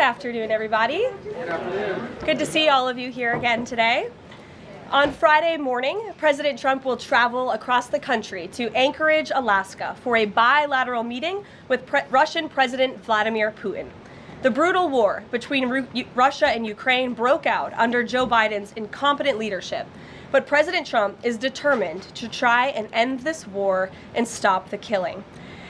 Good afternoon, everybody. Good afternoon. Good to see all of you here again today. On Friday morning, President Trump will travel across the country to Anchorage, Alaska, for a bilateral meeting with Russian President Vladimir Putin. The brutal war between Russia and Ukraine broke out under Joe Biden's incompetent leadership, but President Trump is determined to try and end this war and stop the killing.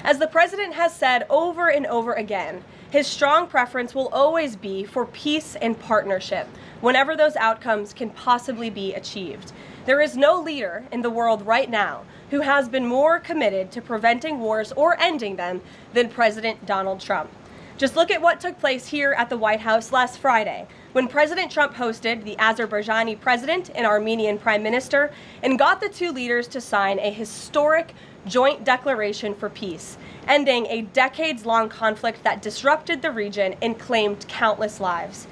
As the president has said over and over again, his strong preference will always be for peace and partnership, whenever those outcomes can possibly be achieved. There is no leader in the world right now who has been more committed to preventing wars or ending them than President Donald Trump. Just look at what took place here at the White House last Friday, when President Trump hosted the Azerbaijani president and Armenian prime minister and got the two leaders to sign a historic joint declaration for peace, ending a decades-long conflict that disrupted the region and claimed countless lives.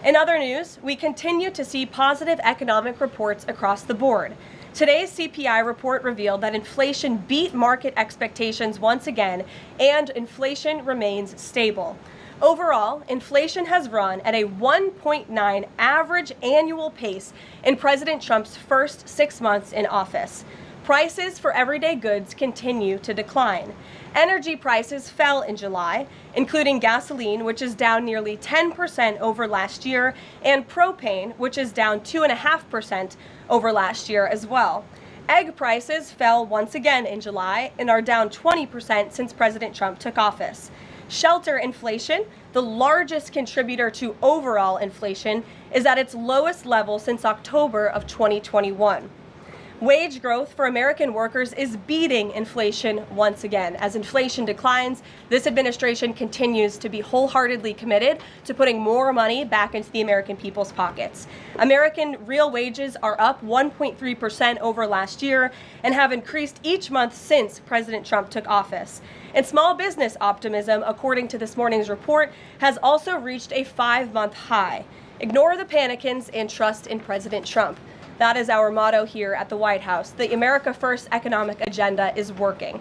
In other news, we continue to see positive economic reports across the board. Today's CPI report revealed that inflation beat market expectations once again, and inflation remains stable. Overall, inflation has run at a 1.9 average annual pace in President Trump's first 6 months in office. Prices for everyday goods continue to decline. Energy prices fell in July, including gasoline, which is down nearly 10% over last year, and propane, which is down 2.5% over last year as well. Egg prices fell once again in July and are down 20% since President Trump took office. Shelter inflation, the largest contributor to overall inflation, is at its lowest level since October of 2021. Wage growth for American workers is beating inflation once again. As inflation declines, this administration continues to be wholeheartedly committed to putting more money back into the American people's pockets. American real wages are up 1.3% over last year and have increased each month since President Trump took office. And small business optimism, according to this morning's report, has also reached a 5-month high. Ignore the panicans and trust in President Trump. That is our motto here at the White House. The America First economic agenda is working.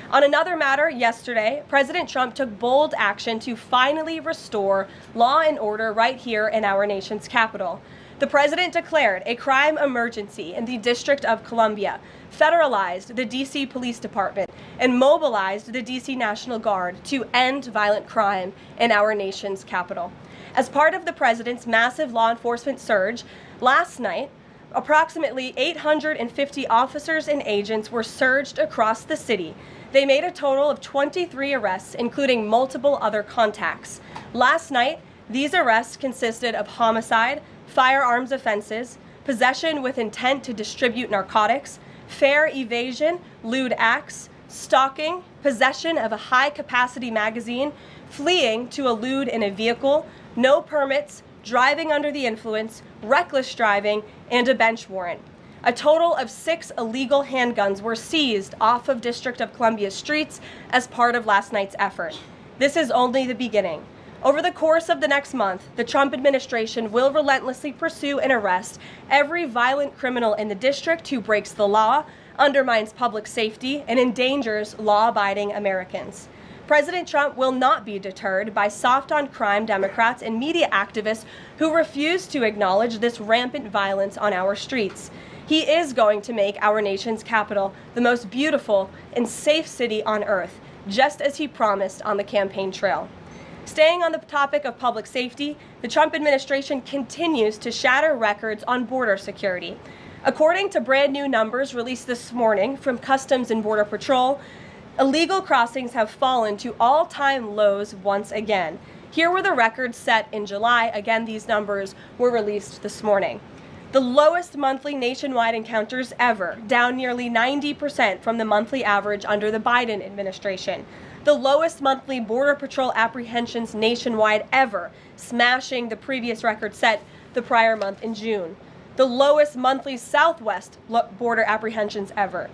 On another matter, yesterday, President Trump took bold action to finally restore law and order right here in our nation's capital. The president declared a crime emergency in the District of Columbia, federalized the D.C. Police Department, and mobilized the D.C. National Guard to end violent crime in our nation's capital. As part of the president's massive law enforcement surge, last night, approximately 850 officers and agents were surged across the city. They made a total of 23 arrests, including multiple other contacts. Last night, these arrests consisted of homicide, firearms offenses, possession with intent to distribute narcotics, fare evasion, lewd acts, stalking, possession of a high-capacity magazine, fleeing to elude in a vehicle, no permits, driving under the influence, reckless driving, and a bench warrant. A total of 6 illegal handguns were seized off of District of Columbia streets as part of last night's effort. This is only the beginning. Over the course of the next month, the Trump administration will relentlessly pursue and arrest every violent criminal in the district who breaks the law, undermines public safety, and endangers law-abiding Americans. President Trump will not be deterred by soft-on-crime Democrats and media activists who refuse to acknowledge this rampant violence on our streets. He is going to make our nation's capital the most beautiful and safe city on earth, just as he promised on the campaign trail. Staying on the topic of public safety, the Trump administration continues to shatter records on border security. According to brand new numbers released this morning from Customs and Border Patrol, illegal crossings have fallen to all-time lows once again. Here were the records set in July. Again, these numbers were released this morning. The lowest monthly nationwide encounters ever, down nearly 90% from the monthly average under the Biden administration. The lowest monthly Border Patrol apprehensions nationwide ever, smashing the previous record set the prior month in June. The lowest monthly Southwest border apprehensions ever.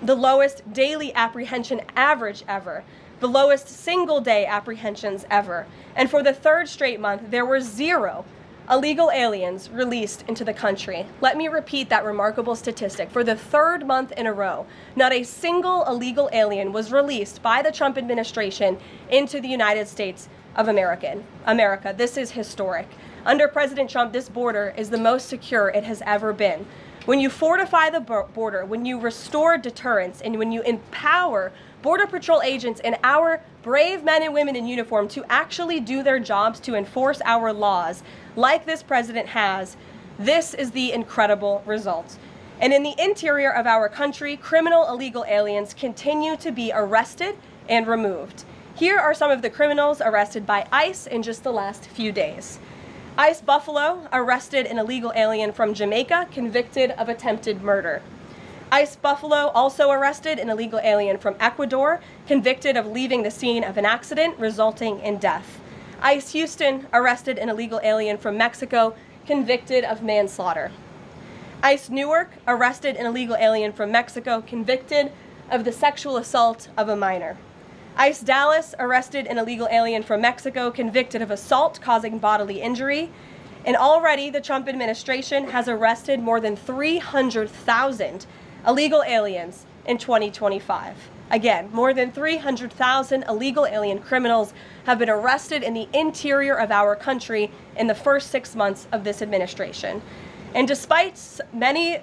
The lowest daily apprehension average ever, the lowest single-day apprehensions ever. And for the third straight month, there were 0 illegal aliens released into the country. Let me repeat that remarkable statistic. For the third month in a row, not a single illegal alien was released by the Trump administration into the United States of America. This is historic. Under President Trump, this border is the most secure it has ever been. When you fortify the border, when you restore deterrence, and when you empower Border Patrol agents and our brave men and women in uniform to actually do their jobs to enforce our laws, like this president has, this is the incredible result. And in the interior of our country, criminal illegal aliens continue to be arrested and removed. Here are some of the criminals arrested by ICE in just the last few days. ICE Buffalo arrested an illegal alien from Jamaica convicted of attempted murder. ICE Buffalo also arrested an illegal alien from Ecuador convicted of leaving the scene of an accident resulting in death. ICE Houston arrested an illegal alien from Mexico convicted of manslaughter. ICE Newark arrested an illegal alien from Mexico convicted of the sexual assault of a minor. ICE Dallas arrested an illegal alien from Mexico convicted of assault causing bodily injury. And already the Trump administration has arrested more than 300,000 illegal aliens in 2025. Again, more than 300,000 illegal alien criminals have been arrested in the interior of our country in the first 6 months of this administration. And despite many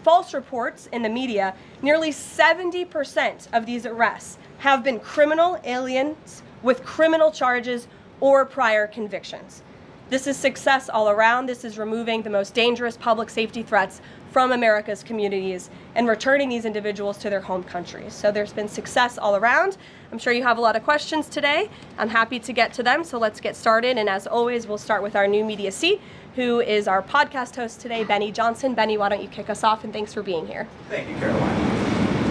false reports in the media, nearly 70% of these arrests have been criminal aliens with criminal charges or prior convictions. This is success all around. This is removing the most dangerous public safety threats from America's communities and returning these individuals to their home countries. So there's been success all around. I'm sure you have a lot of questions today. I'm happy to get to them, so let's get started. And as always, we'll start with our new media seat, who is our podcast host today, Benny Johnson. Benny, why don't you kick us off, and thanks for being here. Thank you, Caroline.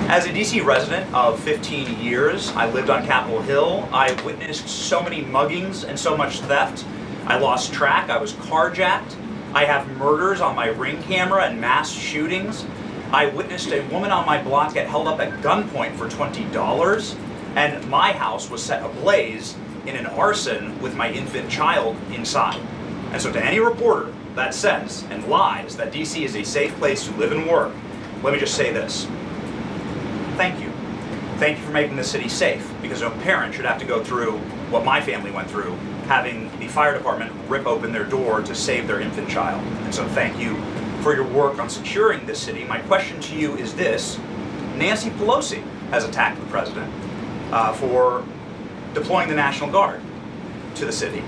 As a DC resident of 15 years, I lived on Capitol Hill. I witnessed so many muggings and so much theft. I lost track. I was carjacked. I have murders on my Ring camera and mass shootings. I witnessed a woman on my block get held up at gunpoint for $20, and my house was set ablaze in an arson with my infant child inside. And so to any reporter that says and lies that DC is a safe place to live and work, let me just say this. Thank you. Thank you for making the city safe, because no parent should have to go through what my family went through, having the fire department rip open their door to save their infant child. And so thank you for your work on securing this city. My question to you is this. Nancy Pelosi has attacked the president for deploying the National Guard to the city,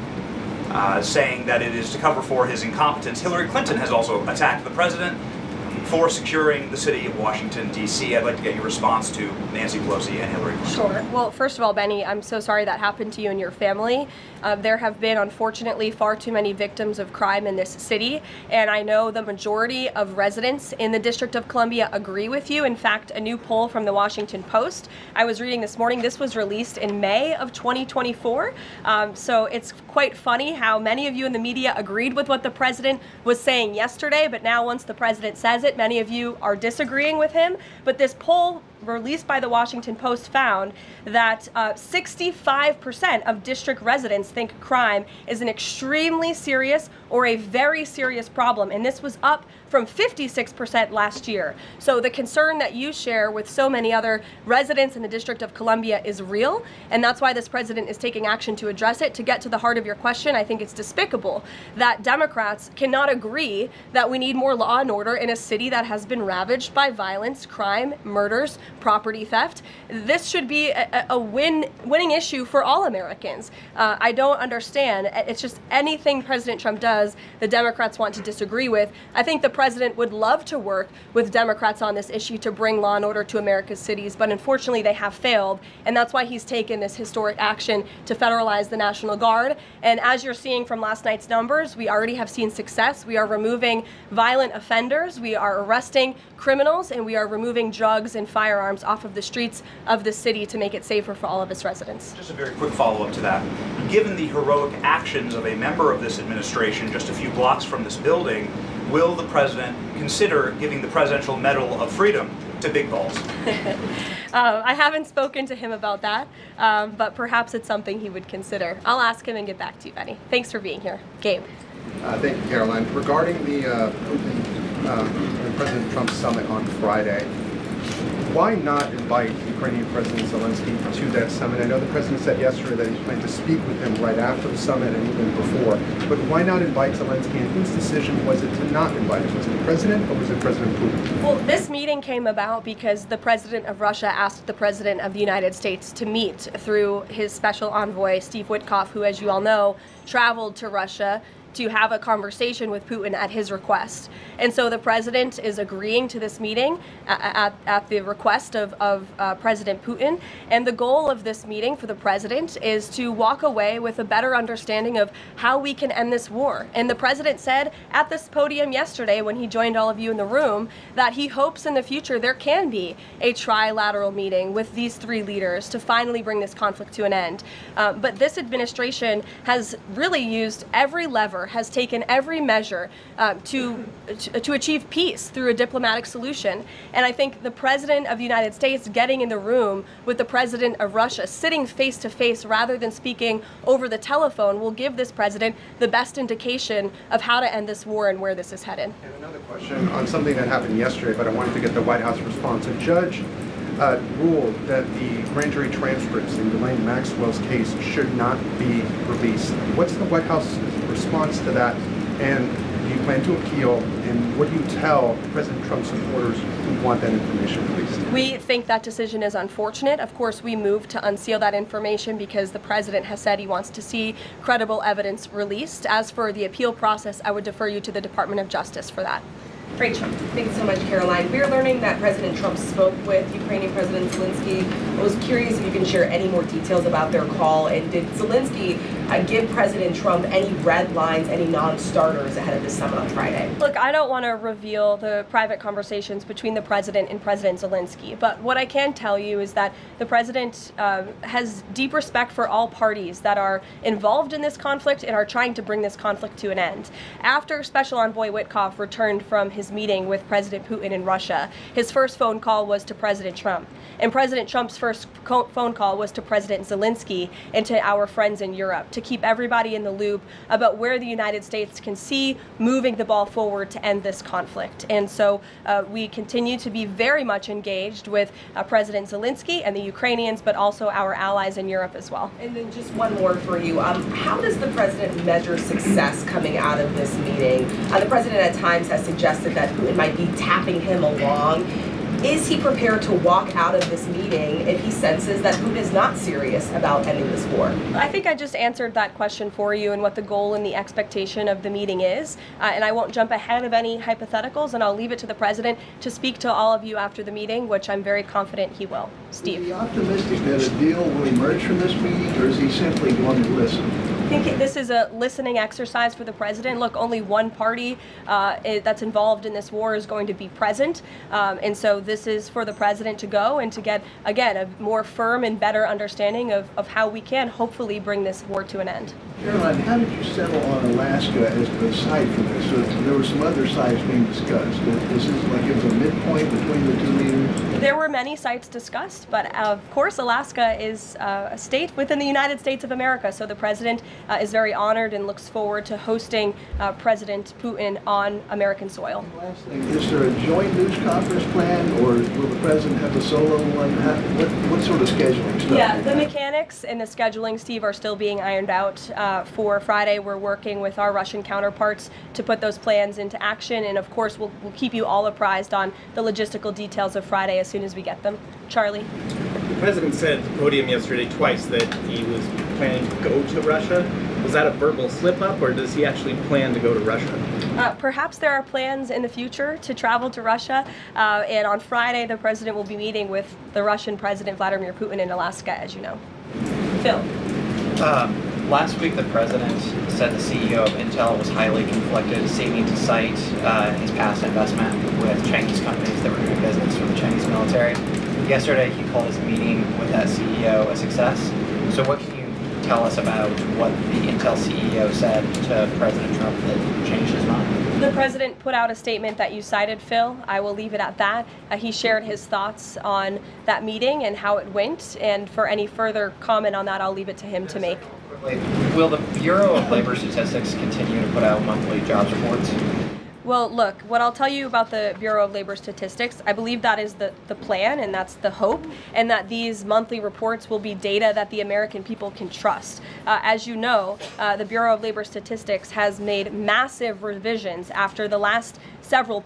saying that it is to cover for his incompetence. Hillary Clinton has also attacked the president for securing the city of Washington, D.C. I'd like to get your response to Nancy Pelosi and Hillary Clinton. Sure. Well, first of all, Benny, I'm so sorry that happened to you and your family. There have been, unfortunately, far too many victims of crime in this city, and I know the majority of residents in the District of Columbia agree with you. In fact, a new poll from the Washington Post I was reading this morning, this was released in May of 2024, so it's quite funny how many of you in the media agreed with what the president was saying yesterday, but now once the president says it, many of you are disagreeing with him. But this poll released by the Washington Post found that 65% of district residents think crime is an extremely serious or a very serious problem, and this was up from 56% last year. So the concern that you share with so many other residents in the District of Columbia is real, and that's why this president is taking action to address it. To get to the heart of your question, I think it's despicable that Democrats cannot agree that we need more law and order in a city that has been ravaged by violence, crime, murders, property theft. This should be a winning issue for all Americans. I don't understand. It's just anything President Trump does, the Democrats want to disagree with. I think the president would love to work with Democrats on this issue to bring law and order to America's cities, but unfortunately they have failed, and that's why he's taken this historic action to federalize the National Guard. And as you're seeing from last night's numbers, we already have seen success. We are removing violent offenders, we are arresting criminals, and we are removing drugs and firearms off of the streets of the city to make it safer for all of its residents. Just a very quick follow-up to that. Given the heroic actions of a member of this administration just a few blocks from this building, will the president consider giving the Presidential Medal of Freedom to Big Balls? I haven't spoken to him about that, but perhaps it's something he would consider. I'll ask him and get back to you, Benny. Thanks for being here. Gabe. Thank you, Caroline. Regarding the Putin and President Trump summit on Friday, Why not invite Ukrainian President Zelensky to that summit? I know the president said yesterday that he planned to speak with him right after the summit and even before. But why not invite Zelensky? And whose decision was it to not invite him? Was it the president or was it President Putin? Well, this meeting came about because the president of Russia asked the president of the United States to meet through his special envoy, Steve Witkoff, who, as you all know, traveled to Russia to have a conversation with Putin at his request. And so the president is agreeing to this meeting at the request of President Putin. And the goal of this meeting for the president is to walk away with a better understanding of how we can end this war. And the president said at this podium yesterday when he joined all of you in the room that he hopes in the future there can be a trilateral meeting with these three leaders to finally bring this conflict to an end. But this administration has really used every lever, has taken every measure to achieve peace through a diplomatic solution. And I think the president of the United States getting in the room with the president of Russia, sitting face to face rather than speaking over the telephone, will give this president the best indication of how to end this war and where this is headed. And another question on something that happened yesterday, but I wanted to get the White House response. A judge ruled that the grand jury transcripts in Ghislaine Maxwell's case should not be released. What's the White House's response to that? And do you plan to appeal? And what do you tell President Trump's supporters who want that information released? We think that decision is unfortunate. Of course, we moved to unseal that information because the president has said he wants to see credible evidence released. As for the appeal process, I would defer you to the Department of Justice for that. Rachel. Thanks so much, Caroline. We're learning that President Trump spoke with Ukrainian President Zelensky. I was curious if you can share any more details about their call, and did Zelensky give President Trump any red lines, any non-starters ahead of this summit on Friday? Look, I don't want to reveal the private conversations between the president and President Zelensky, but what I can tell you is that the president has deep respect for all parties that are involved in this conflict and are trying to bring this conflict to an end. After Special Envoy Witkoff returned from his meeting with President Putin in Russia, his first phone call was to President Trump. And President Trump's first phone call was to President Zelensky and to our friends in Europe to keep everybody in the loop about where the United States can see moving the ball forward to end this conflict. And so we continue to be very much engaged with President Zelensky and the Ukrainians, but also our allies in Europe as well. And then just one more for you. How does the president measure success coming out of this meeting? The president at times has suggested that Putin might be tapping him along. Is he prepared to walk out of this meeting if he senses that Putin is not serious about ending this war? I think I just answered that question for you and what the goal and the expectation of the meeting is. And I won't jump ahead of any hypotheticals, and I'll leave it to the president to speak to all of you after the meeting, which I'm very confident he will. Steve. Is he optimistic that a deal will emerge from this meeting, or is he simply going to listen? I think this is a listening exercise for the president. Look, only one party that's involved in this war is going to be present. And so this is for the president to go and to get, again, a more firm and better understanding of how we can hopefully bring this war to an end. Caroline, how did you settle on Alaska as the site for this? So there were some other sites being discussed. Is this like it was a midpoint between the two leaders? There were many sites discussed, but of course Alaska is a state within the United States of America. So the president is very honored and looks forward to hosting President Putin on American soil. Last thing, is there a joint news conference plan, or will the president have a solo one? What sort of scheduling stuff? Yeah, the mechanics and the scheduling, Steve, are still being ironed out for Friday. We're working with our Russian counterparts to put those plans into action, and of course we'll keep you all apprised on the logistical details of Friday as soon as we get them. Charlie? The president said at the podium yesterday twice that he was planning to go to Russia. Was that a verbal slip-up, or does he actually plan to go to Russia? Perhaps there are plans in the future to travel to Russia, and on Friday the president will be meeting with the Russian President Vladimir Putin in Alaska, as you know. Phil? Last week, the president said the CEO of Intel was highly conflicted, seeming to cite his past investment with Chinese companies that were doing business with the Chinese military. Yesterday, he called his meeting with that CEO a success. So what can you tell us about what the Intel CEO said to President Trump that changed his mind? The president put out a statement that you cited, Phil. I will leave it at that. He shared his thoughts on that meeting and how it went, and for any further comment on that, I'll leave it to him to make. Will the Bureau of Labor Statistics continue to put out monthly jobs reports? Well, look, what I'll tell you about the Bureau of Labor Statistics, I believe that is the plan and that's the hope, and that these monthly reports will be data that the American people can trust. As you know, the Bureau of Labor Statistics has made massive revisions after the last several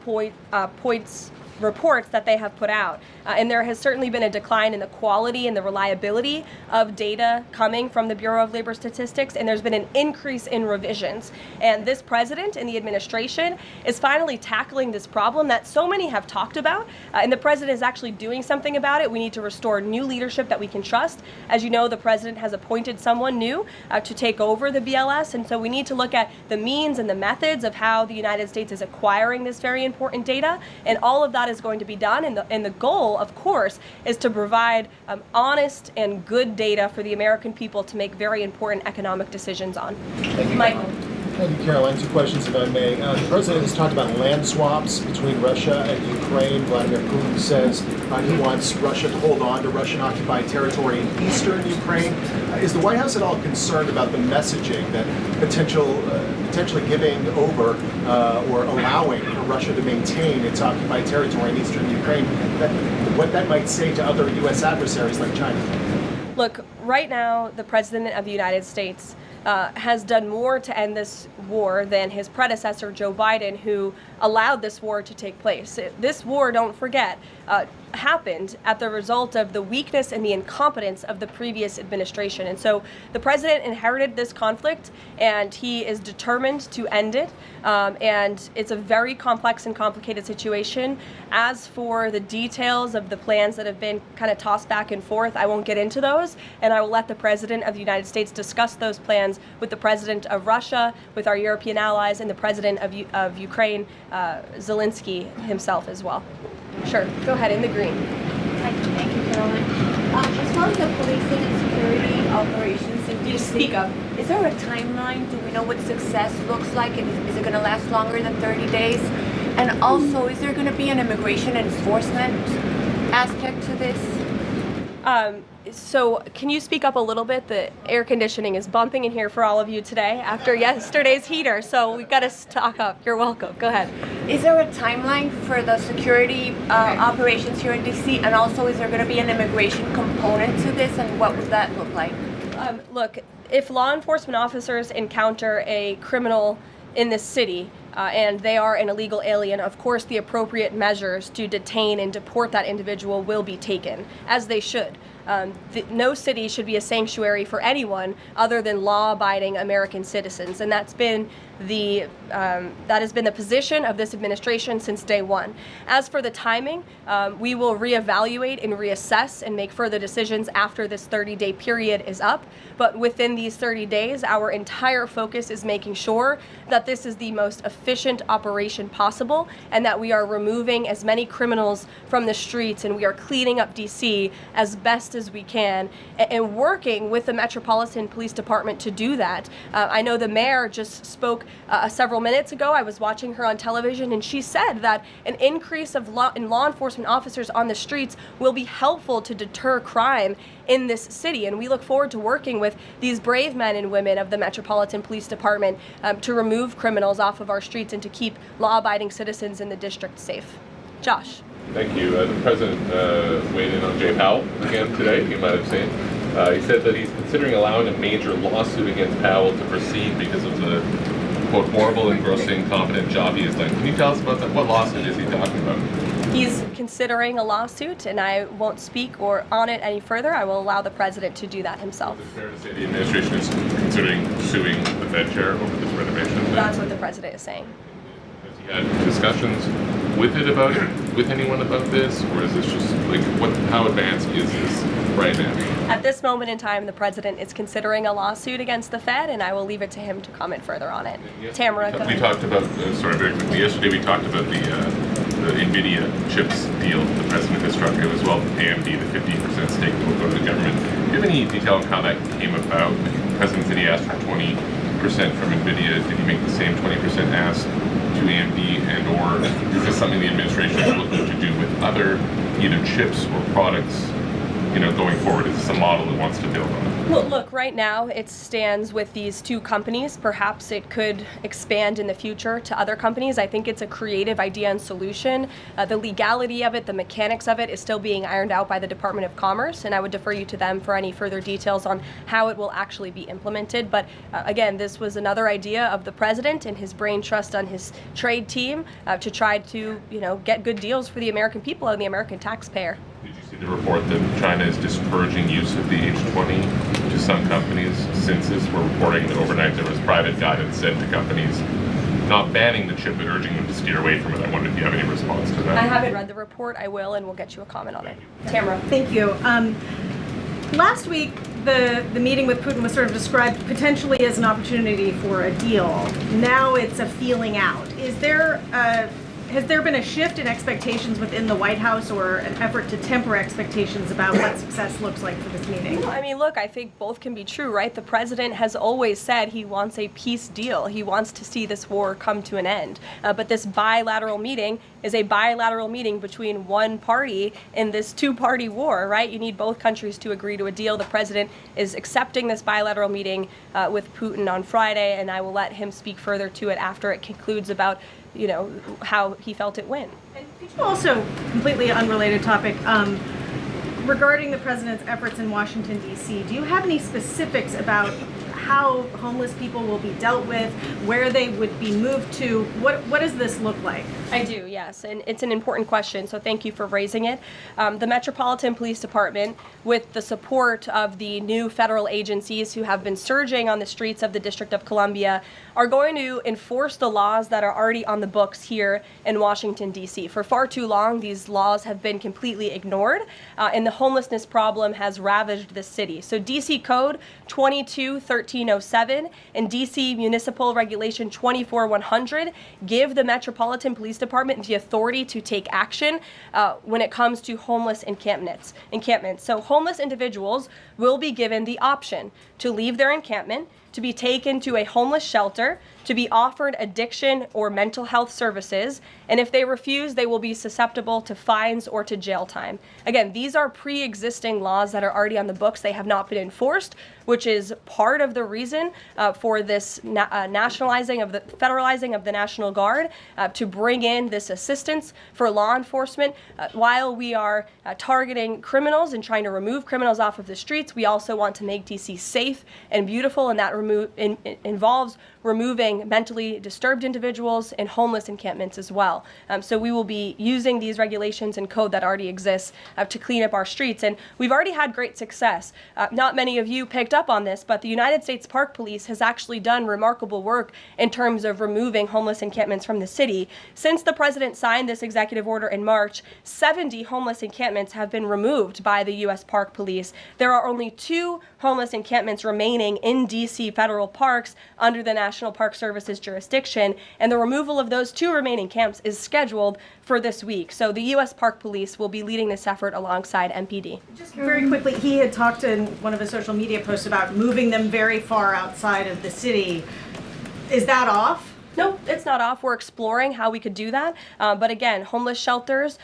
reports that they have put out. And there has certainly been a decline in the quality and the reliability of data coming from the Bureau of Labor Statistics, and there's been an increase in revisions. And this president and the administration is finally tackling this problem that so many have talked about, and the president is actually doing something about it. We need to restore new leadership that we can trust. As you know, the president has appointed someone new to take over the BLS, and so we need to look at the means and the methods of how the United States is acquiring this very important data, and all of that is going to be done, and the goal, of course, is to provide honest and good data for the American people to make very important economic decisions on. Thank you, Michael. Thank you, Caroline. Two questions, if I may. The president has talked about land swaps between Russia and Ukraine. Vladimir Putin says he wants Russia to hold on to Russian-occupied territory in eastern Ukraine. Is the White House at all concerned about the messaging that potentially giving over or allowing for Russia to maintain its occupied territory in eastern Ukraine, what that might say to other U.S. adversaries like China? Look, right now, the President of the United States has done more to end this war than his predecessor, Joe Biden, who allowed this war to take place. This war, don't forget, happened at the result of the weakness and the incompetence of the previous administration. And so the president inherited this conflict, and he is determined to end it. And it's a very complex and complicated situation. As for the details of the plans that have been kind of tossed back and forth, I won't get into those, and I will let the president of the United States discuss those plans with the president of Russia, with our European allies, and the president of Ukraine, Zelensky himself as well. Sure, go ahead, in the green. Thank you, Caroline. As far as the policing and security operations in DC, Speak up. is there a timeline? Do we know what success looks like? And is it going to last longer than 30 days? And also, is there going to be an immigration enforcement aspect to this? So can you speak up a little bit? The air conditioning is bumping in here for all of you today after yesterday's heater, so we've got to stock up. You're welcome. Go ahead. Is there a timeline for the security operations here in DC? And also, is there going to be an immigration component to this? And what would that look like? Look, if law enforcement officers encounter a criminal in this city, and they are an illegal alien, of course the appropriate measures to detain and deport that individual will be taken, as they should. No city should be a sanctuary for anyone other than law-abiding American citizens, and that has been the position of this administration since day one. As for the timing, we will reevaluate and reassess and make further decisions after this 30-day period is up. But within these 30 days, our entire focus is making sure that this is the most efficient operation possible, and that we are removing as many criminals from the streets, and we are cleaning up DC as best as we can, and working with the Metropolitan Police Department to do that. I know the mayor just spoke several minutes ago. I was watching her on television, and she said that an increase in law enforcement officers on the streets will be helpful to deter crime in this city, and we look forward to working with these brave men and women of the Metropolitan Police Department to remove criminals off of our streets and to keep law-abiding citizens in the district safe. Josh. Thank you. The president weighed in on Jay Powell again today, you might have seen. He said that he's considering allowing a major lawsuit against Powell to proceed because of the, quote, horrible and grossly incompetent job he has done. Can you tell us about that? What lawsuit is he talking about? He's considering a lawsuit, and I won't speak on it any further. I will allow the president to do that himself. Is it fair to say the administration is considering suing the Fed chair over this renovation? That's what the president is saying. Has he had discussions with anyone about this, or is this just like how advanced is this right now? At this moment in time, the president is considering a lawsuit against the Fed, and I will leave it to him to comment further on it. Tamara, go ahead. We talked about very quickly. Yesterday we talked about the NVIDIA chips deal the president has struck as well. AMD, the 50% stake that will go to the government. Do you have any detail on how that came about? The president said he asked for 20% from NVIDIA. Did he make the same 20% ask to AMD, and or is this something the administration is looking to do with other either chips or products going forward? Is this a model it wants to build on? Well, look, right now it stands with these two companies. Perhaps it could expand in the future to other companies. I think it's a creative idea and solution. The legality of it, the mechanics of it is still being ironed out by the Department of Commerce, and I would defer you to them for any further details on how it will actually be implemented. But again, this was another idea of the president and his brain trust on his trade team to try to, get good deals for the American people and the American taxpayer. Did you see the report that China is discouraging use of the H-20 to some companies? Since this, we're reporting that overnight there was private guidance sent to companies not banning the chip but urging them to steer away from it. I wondered if you have any response to that. I haven't read the report. I will, and we'll get you a comment on it. Tamara. Thank you. Last week, the meeting with Putin was sort of described potentially as an opportunity for a deal. Now it's a feeling out. Has there been a shift in expectations within the White House or an effort to temper expectations about what success looks like for this meeting? I mean, look, I think both can be true, right? The president has always said he wants a peace deal. He wants to see this war come to an end. But this bilateral meeting is a bilateral meeting between one party in this two-party war, right? You need both countries to agree to a deal. The president is accepting this bilateral meeting with Putin on Friday, and I will let him speak further to it after it concludes about how he felt it went. And could you also, completely unrelated topic, regarding the president's efforts in Washington, D.C., do you have any specifics about how homeless people will be dealt with, where they would be moved to? What does this look like? I do, yes, and it's an important question, so thank you for raising it. The Metropolitan Police Department, with the support of the new federal agencies who have been surging on the streets of the District of Columbia, are going to enforce the laws that are already on the books here in Washington, D.C. For far too long, these laws have been completely ignored, and the homelessness problem has ravaged the city. So D.C. Code 22-1307 and D.C. Municipal Regulation 24-100 give the Metropolitan Police Department the authority to take action when it comes to homeless encampments. So homeless individuals will be given the option to leave their encampment, to be taken to a homeless shelter, to be offered addiction or mental health services, and if they refuse, they will be susceptible to fines or to jail time. Again, these are pre-existing laws that are already on the books. They have not been enforced, which is part of the reason for this federalizing of the National Guard to bring in this assistance for law enforcement. While we are targeting criminals and trying to remove criminals off of the streets, we also want to make DC safe and beautiful, and that involves removing mentally disturbed individuals and homeless encampments as well. So we will be using these regulations and code that already exists to clean up our streets. And we've already had great success. Not many of you picked up on this, but the United States Park Police has actually done remarkable work in terms of removing homeless encampments from the city. Since the president signed this executive order in March, 70 homeless encampments have been removed by the U.S. Park Police. There are only 2 homeless encampments remaining in D.C. federal parks under the National Park Service's jurisdiction, and the removal of those 2 remaining camps is scheduled for this week. So the U.S. Park Police will be leading this effort alongside MPD. Just very quickly, he had talked in one of his social media posts about moving them very far outside of the city. Is that off? No, it's not off. We're exploring how we could do that. But again, homeless shelters,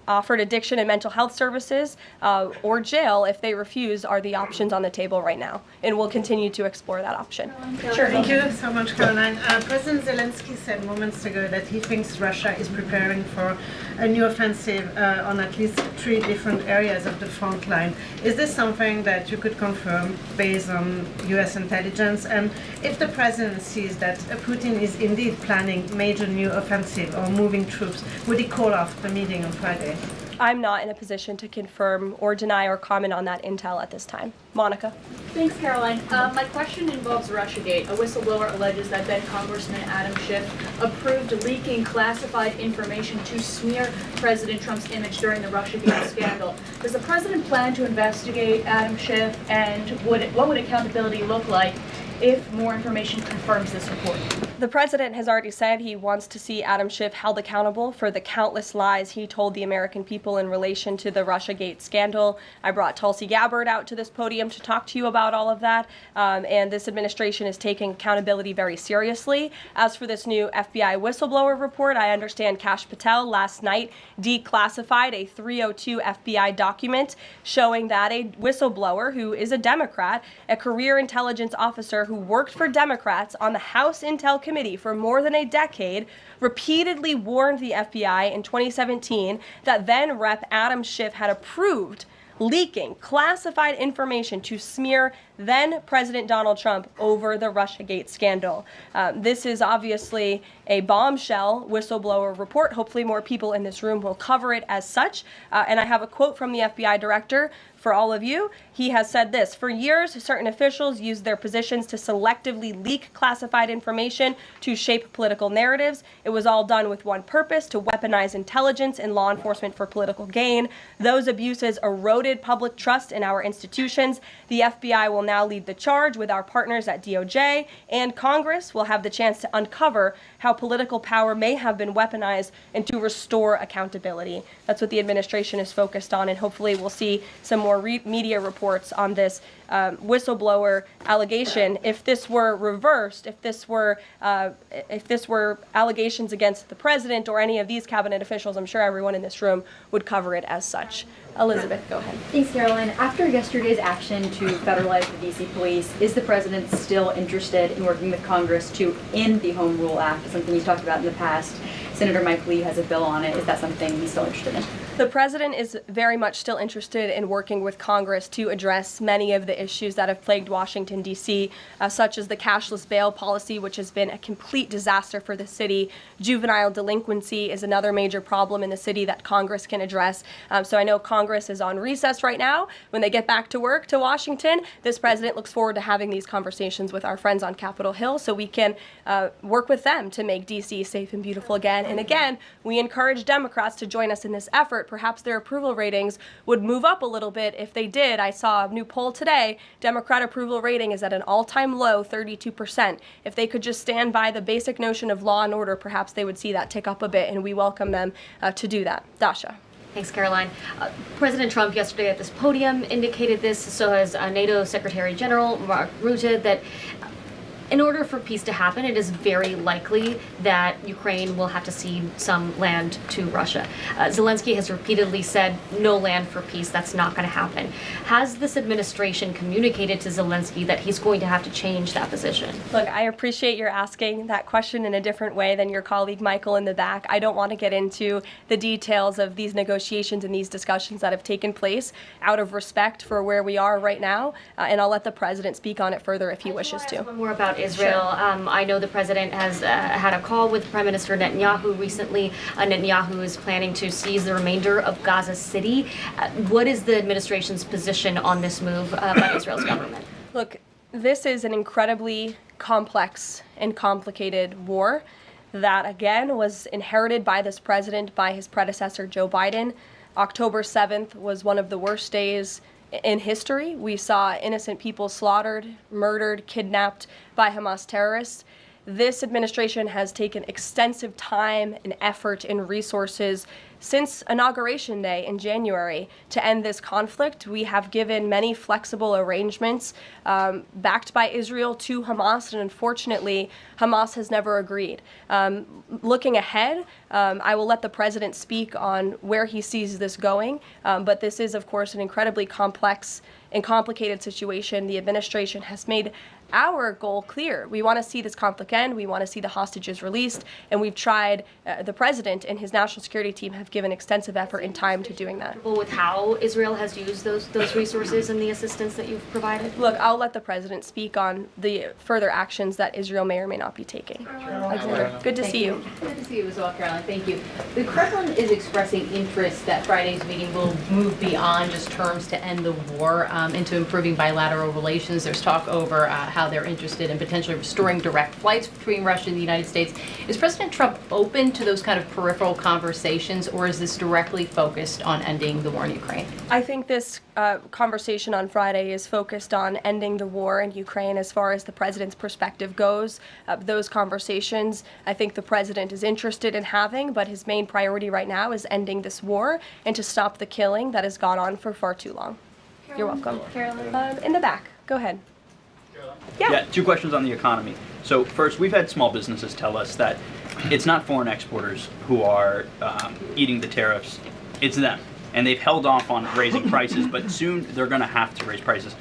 offered addiction and mental health services, or jail if they refuse are the options on the table right now. And we'll continue to explore that option. Sure. Thank you so much, Caroline. President Zelensky said moments ago that he thinks Russia is preparing for a new offensive on at least 3 different areas of the front line. Is this something that you could confirm based on U.S. intelligence? And if the president sees that Putin is indeed planning major new offensive or moving troops, would he call off the meeting on Friday? I'm not in a position to confirm or deny or comment on that intel at this time. Monica. Thanks, Caroline. My question involves Russiagate. A whistleblower alleges that then Congressman Adam Schiff approved leaking classified information to smear President Trump's image during the Russiagate scandal. Does the president plan to investigate Adam Schiff, and what would accountability look like if more information confirms this report? The president has already said he wants to see Adam Schiff held accountable for the countless lies he told the American people in relation to the Russiagate scandal. I brought Tulsi Gabbard out to this podium to talk to you about all of that, and this administration is taking accountability very seriously. As for this new FBI whistleblower report, I understand Kash Patel last night declassified a 302 FBI document showing that a whistleblower who is a Democrat, a career intelligence officer who worked for Democrats on the House Intel Committee for more than a decade, repeatedly warned the FBI in 2017 that then Rep. Adam Schiff had approved leaking classified information to smear then President Donald Trump over the Russiagate scandal. This is obviously a bombshell whistleblower report. Hopefully more people in this room will cover it as such. And I have a quote from the FBI director for all of you. He has said this: "For years, certain officials used their positions to selectively leak classified information to shape political narratives. It was all done with one purpose: to weaponize intelligence and law enforcement for political gain. Those abuses eroded public trust in our institutions. The FBI will now lead the charge with our partners at DOJ, and Congress will have the chance to uncover how political power may have been weaponized and to restore accountability." That's what the administration is focused on, and hopefully we'll see some more media reports on this whistleblower allegation. If this were reversed, if this were allegations against the president or any of these cabinet officials, I'm sure everyone in this room would cover it as such. Elizabeth, go ahead. Thanks, Caroline. After yesterday's action to federalize the D.C. police, is the president still interested in working with Congress to end the Home Rule Act, something you've talked about in the past? Senator Mike Lee has a bill on it. Is that something he's still interested in? The president is very much still interested in working with Congress to address many of the issues that have plagued Washington, D.C., such as the cashless bail policy, which has been a complete disaster for the city. Juvenile delinquency is another major problem in the city that Congress can address. So I know Congress is on recess right now. When they get back to work to Washington, this president looks forward to having these conversations with our friends on Capitol Hill so we can work with them to make D.C. safe and beautiful again. And again, we encourage Democrats to join us in this effort. Perhaps their approval ratings would move up a little bit if they did. I saw a new poll today. Democrat approval rating is at an all-time low, 32%. If they could just stand by the basic notion of law and order, perhaps they would see that tick up a bit, and we welcome them to do that. Dasha. Thanks, Caroline. President Trump yesterday at this podium indicated this, so has NATO Secretary General Mark Rutte, that in order for peace to happen, it is very likely that Ukraine will have to cede some land to Russia. Zelensky has repeatedly said no land for peace. That's not going to happen. Has this administration communicated to Zelensky that he's going to have to change that position? Look, I appreciate your asking that question in a different way than your colleague Michael in the back. I don't want to get into the details of these negotiations and these discussions that have taken place out of respect for where we are right now, and I'll let the president speak on it further if he wishes to. More about Israel. Sure. I know the president has had a call with Prime Minister Netanyahu recently. Netanyahu is planning to seize the remainder of Gaza City. What is the administration's position on this move by Israel's government? Look, this is an incredibly complex and complicated war that, again, was inherited by this president, by his predecessor, Joe Biden. October 7th was one of the worst days in history. We saw innocent people slaughtered, murdered, kidnapped by Hamas terrorists. This administration has taken extensive time and effort and resources since Inauguration Day in January to end this conflict. We have given many flexible arrangements backed by Israel to Hamas, and unfortunately, Hamas has never agreed. Looking ahead, I will let the president speak on where he sees this going, but this is, of course, an incredibly complex and complicated situation. The administration has made our goal clear. We want to see this conflict end. We want to see the hostages released, and we've tried. The president and his national security team have given extensive effort and time to doing that. With how Israel has used those resources and the assistance that you've provided? Look, I'll let the president speak on the further actions that Israel may or may not be taking. Good to see you. Good to see you as well, Caroline. Thank you. The Kremlin is expressing interest that Friday's meeting will move beyond just terms to end the war into improving bilateral relations. There's talk over how how they're interested in potentially restoring direct flights between Russia and the United States. Is President Trump open to those kind of peripheral conversations, or is this directly focused on ending the war in Ukraine? I think this conversation on Friday is focused on ending the war in Ukraine as far as the president's perspective goes. Those conversations, I think the president is interested in having, but his main priority right now is ending this war and to stop the killing that has gone on for far too long. You're welcome. Carolyn. In the back. Go ahead. Yeah, 2 questions on the economy. So first, we've had small businesses tell us that it's not foreign exporters who are eating the tariffs, it's them. And they've held off on raising prices, but soon they're going to have to raise prices.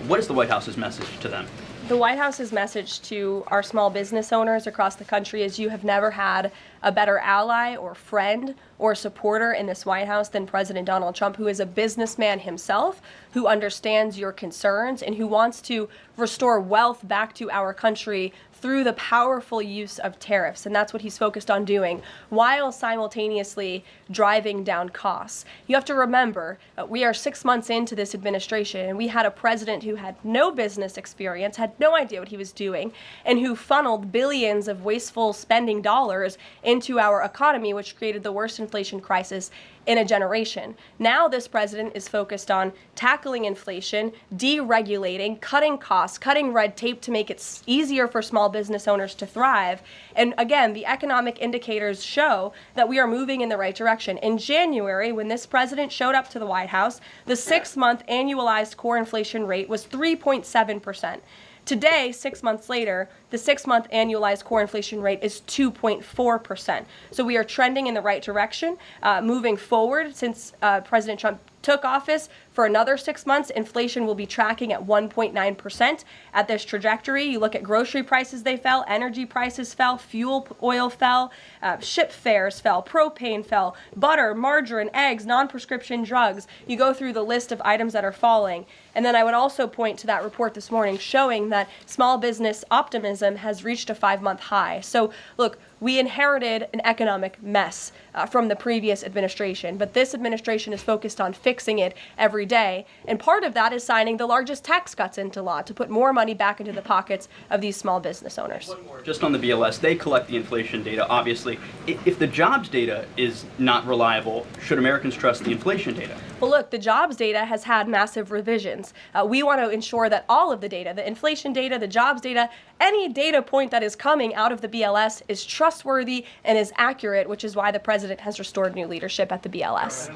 What is the White House's message to them? The White House's message to our small business owners across the country is you have never had a better ally or friend or supporter in this White House than President Donald Trump, who is a businessman himself, who understands your concerns and who wants to restore wealth back to our country through the powerful use of tariffs. And that's what he's focused on doing, while simultaneously driving down costs. You have to remember, we are 6 months into this administration, and we had a president who had no business experience, had no idea what he was doing, and who funneled billions of wasteful spending dollars into our economy, which created the worst inflation crisis in a generation. Now this president is focused on tackling inflation, deregulating, cutting costs, cutting red tape to make it easier for small business owners to thrive. And again, the economic indicators show that we are moving in the right direction. In January, when this president showed up to the White House, the 6-month annualized core inflation rate was 3.7%. Today, 6 months later, the 6-month annualized core inflation rate is 2.4%. So we are trending in the right direction. Moving forward, since President Trump took office, for another 6 months, inflation will be tracking at 1.9% at this trajectory. You look at grocery prices, they fell, energy prices fell, fuel oil fell, ship fares fell, propane fell, butter, margarine, eggs, non-prescription drugs. You go through the list of items that are falling. And then I would also point to that report this morning showing that small business optimism has reached a 5-month high. So look, we inherited an economic mess from the previous administration, but this administration is focused on fixing it every day. And part of that is signing the largest tax cuts into law to put more money back into the pockets of these small business owners. Just on the BLS, they collect the inflation data, obviously. If the jobs data is not reliable, should Americans trust the inflation data? Well, look, the jobs data has had massive revisions. We want to ensure that all of the data, the inflation data, the jobs data, any data point that is coming out of the BLS is trustworthy and is accurate, which is why the president has restored new leadership at the BLS.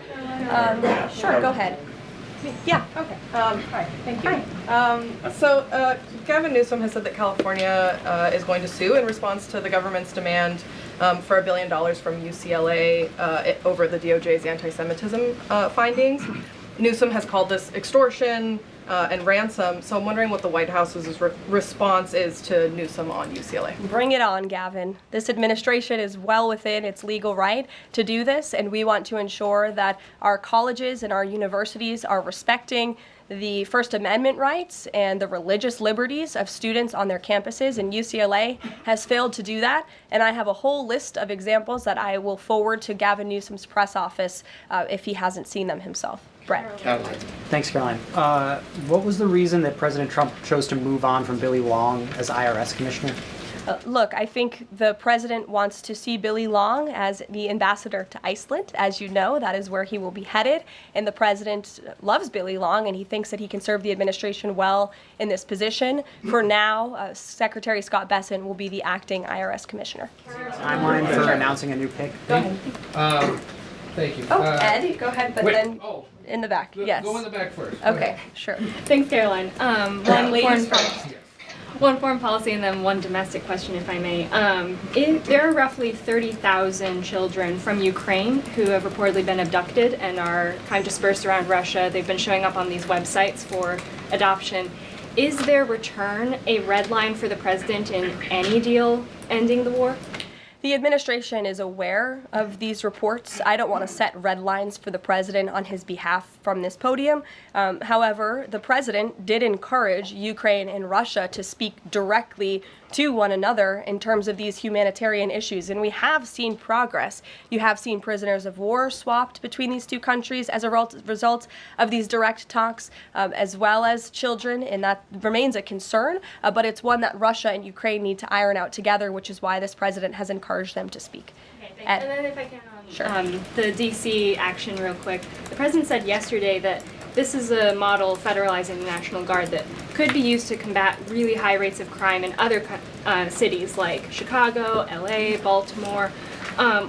Sure, go ahead. Yeah. Okay. Hi. Thank you. Hi. Gavin Newsom has said that California is going to sue in response to the government's demand for $1 billion from UCLA over the DOJ's anti-Semitism findings. Newsom has called this extortion and ransom. So I'm wondering what the White House's response is to Newsom on UCLA. Bring it on, Gavin. This administration is well within its legal right to do this, and we want to ensure that our colleges and our universities are respecting the First Amendment rights and the religious liberties of students on their campuses, and UCLA has failed to do that. And I have a whole list of examples that I will forward to Gavin Newsom's press office if he hasn't seen them himself. Brett. Thanks, Caroline. What was the reason that President Trump chose to move on from Billy Long as IRS commissioner? Look, I think the president wants to see Billy Long as the ambassador to Iceland. As you know, that is where he will be headed. And the president loves Billy Long, and he thinks that he can serve the administration well in this position. For now, Secretary Scott Bessent will be the acting IRS commissioner. Timeline for announcing a new pick? Go ahead. Thank you. Oh, Ed, go ahead, but wait, then in the back, yes. Go in the back first. Okay, sure. Thanks, Caroline. One foreign policy and then one domestic question, if I may. There are roughly 30,000 children from Ukraine who have reportedly been abducted and are kind of dispersed around Russia. They've been showing up on these websites for adoption. Is their return a red line for the president in any deal ending the war? The administration is aware of these reports. I don't want to set red lines for the president on his behalf from this podium. However, the president did encourage Ukraine and Russia to speak directly to one another in terms of these humanitarian issues. And we have seen progress. You have seen prisoners of war swapped between these two countries as a result of these direct talks, as well as children, and that remains a concern, but it's one that Russia and Ukraine need to iron out together, which is why this president has encouraged them to speak. Okay, and then if I can, sure. The DC action real quick. The president said yesterday that this is a model federalizing the National Guard that could be used to combat really high rates of crime in other cities like Chicago, LA, Baltimore.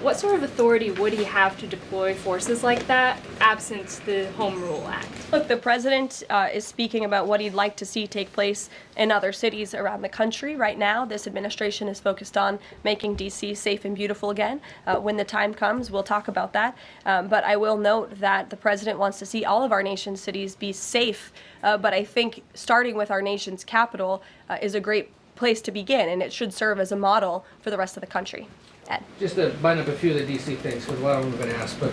What sort of authority would he have to deploy forces like that, absent the Home Rule Act? Look, the president is speaking about what he'd like to see take place in other cities around the country. Right now, this administration is focused on making D.C. safe and beautiful again. When the time comes, we'll talk about that. But I will note that the president wants to see all of our nation's cities be safe. But I think starting with our nation's capital is a great place to begin, and it should serve as a model for the rest of the country. Ed. Just to bind up a few of the D.C. things, because a lot of them have been asked, but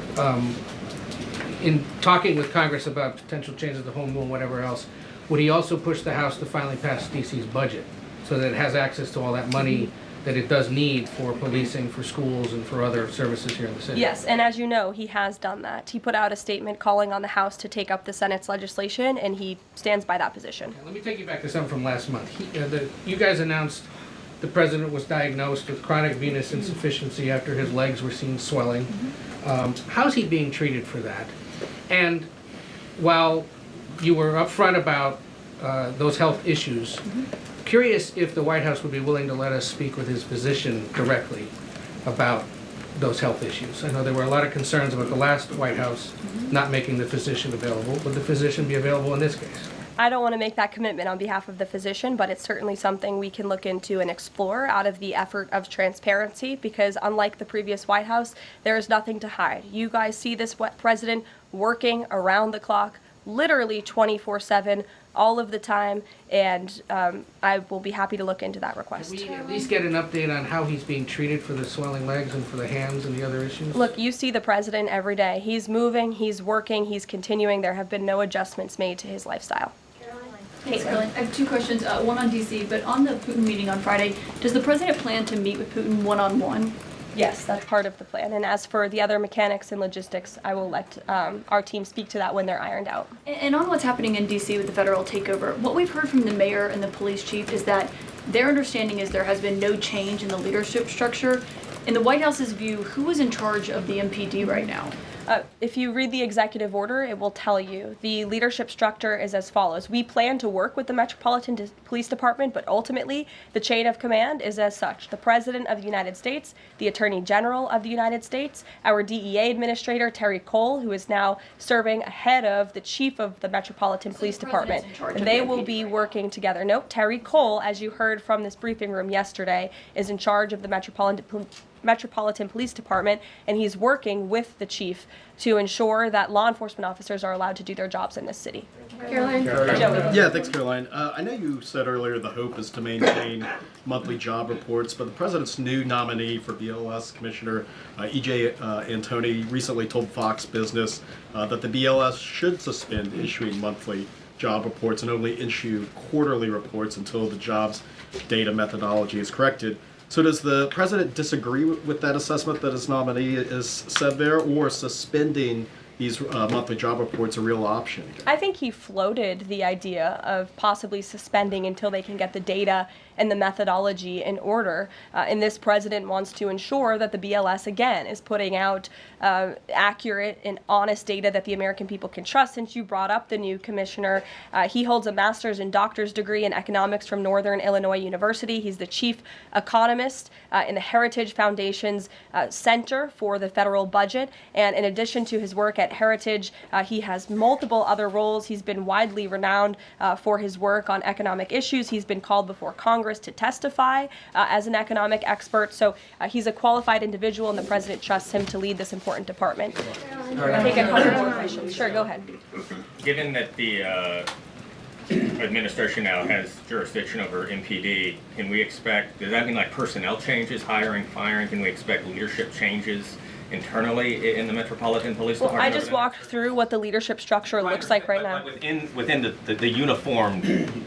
in talking with Congress about potential changes to home rule and whatever else, would he also push the House to finally pass D.C.'s budget so that it has access to all that money that it does need for policing, for schools, and for other services here in the city? Yes, and as you know, he has done that. He put out a statement calling on the House to take up the Senate's legislation, and he stands by that position. Let me take you back to something from last month. You guys announced the president was diagnosed with chronic venous insufficiency after his legs were seen swelling. How's he being treated for that? And while you were upfront about those health issues, curious if the White House would be willing to let us speak with his physician directly about those health issues. I know there were a lot of concerns about the last White House not making the physician available. Would the physician be available in this case? I don't want to make that commitment on behalf of the physician, but it's certainly something we can look into and explore out of the effort of transparency, because unlike the previous White House, there is nothing to hide. You guys see this president working around the clock, literally 24/7, all of the time, and I will be happy to look into that request. Can we at least get an update on how he's being treated for the swelling legs and for the hands and the other issues? Look, you see the president every day. He's moving, he's working, he's continuing. There have been no adjustments made to his lifestyle. Thanks, Caroline. I have two questions, one on D.C., but on the Putin meeting on Friday, does the president plan to meet with Putin one-on-one? Yes, that's part of the plan. And as for the other mechanics and logistics, I will let our team speak to that when they're ironed out. And on what's happening in D.C. with the federal takeover, what we've heard from the mayor and the police chief is that their understanding is there has been no change in the leadership structure. In the White House's view, who is in charge of the MPD right now? If you read the executive order, it will tell you. The leadership structure is as follows. We plan to work with the Metropolitan Police Department, but ultimately the chain of command is as such. The President of the United States, the Attorney General of the United States, our DEA Administrator, Terry Cole, who is now serving ahead of the Chief of the Metropolitan Police Department. And they will be working together. Nope, Terry Cole, as you heard from this briefing room yesterday, is in charge of the Metropolitan Police Department, and he's working with the chief to ensure that law enforcement officers are allowed to do their jobs in this city. Caroline? Yeah, thanks, Caroline. I know you said earlier the hope is to maintain monthly job reports, but the president's new nominee for BLS Commissioner E.J. Antoni recently told Fox Business that the BLS should suspend issuing monthly job reports and only issue quarterly reports until the jobs data methodology is corrected. So does the president disagree with that assessment that his nominee is said there, or suspending these monthly job reports a real option? I think he floated the idea of possibly suspending until they can get the data and the methodology in order. And this president wants to ensure that the BLS, again, is putting out accurate and honest data that the American people can trust. Since you brought up the new commissioner, he holds a master's and doctor's degree in economics from Northern Illinois University. He's the chief economist in the Heritage Foundation's Center for the Federal Budget. And in addition to his work at Heritage, he has multiple other roles. He's been widely renowned for his work on economic issues. He's been called before Congress to testify as an economic expert. So he's a qualified individual, and the president trusts him to lead this important department. Take a couple more questions. Sure, go ahead. Given that the administration now has jurisdiction over MPD, can we expect, does that mean like personnel changes, hiring, firing? Can we expect leadership changes internally in the Metropolitan Police Department? I just walked through what the leadership structure looks like right now. Within the uniformed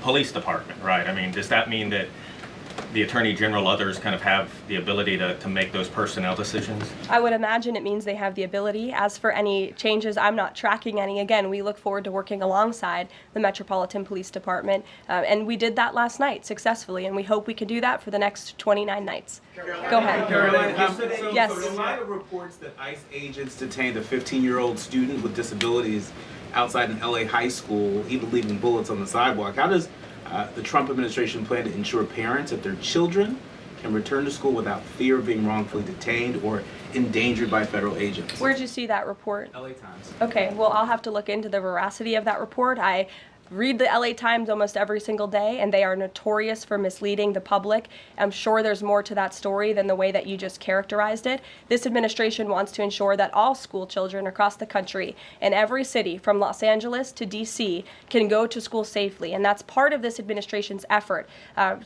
police department, right? I mean, does that mean that the Attorney General, others kind of have the ability to make those personnel decisions? I would imagine it means they have the ability. As for any changes, I'm not tracking any. Again, we look forward to working alongside the Metropolitan Police Department, and we did that last night successfully, and we hope we can do that for the next 29 nights. Go ahead. Caroline, Yes. So in light of reports that ICE agents detained a 15-year-old student with disabilities outside an LA high school, even leaving bullets on the sidewalk, how does the Trump administration plan to ensure parents that their children can return to school without fear of being wrongfully detained or endangered by federal agents? Where'd you see that report? LA Times. Okay, well, I'll have to look into the veracity of that report. I read the LA Times almost every single day, and they are notorious for misleading the public. I'm sure there's more to that story than the way that you just characterized it. This administration wants to ensure that all school children across the country in every city, from Los Angeles to DC, can go to school safely. And that's part of this administration's effort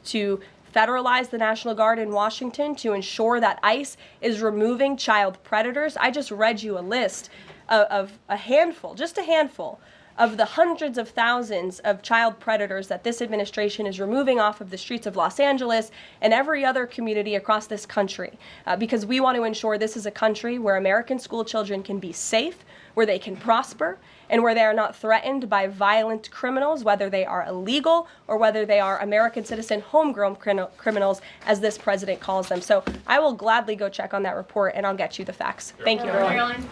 to federalize the National Guard in Washington, to ensure that ICE is removing child predators. I just read you a list of a handful, just a handful, of the hundreds of thousands of child predators that this administration is removing off of the streets of Los Angeles and every other community across this country, because we want to ensure this is a country where American school children can be safe, where they can prosper, and where they are not threatened by violent criminals, whether they are illegal or whether they are American citizen homegrown criminals, as this president calls them. So I will gladly go check on that report, and I'll get you the facts. Thank you. Caroline.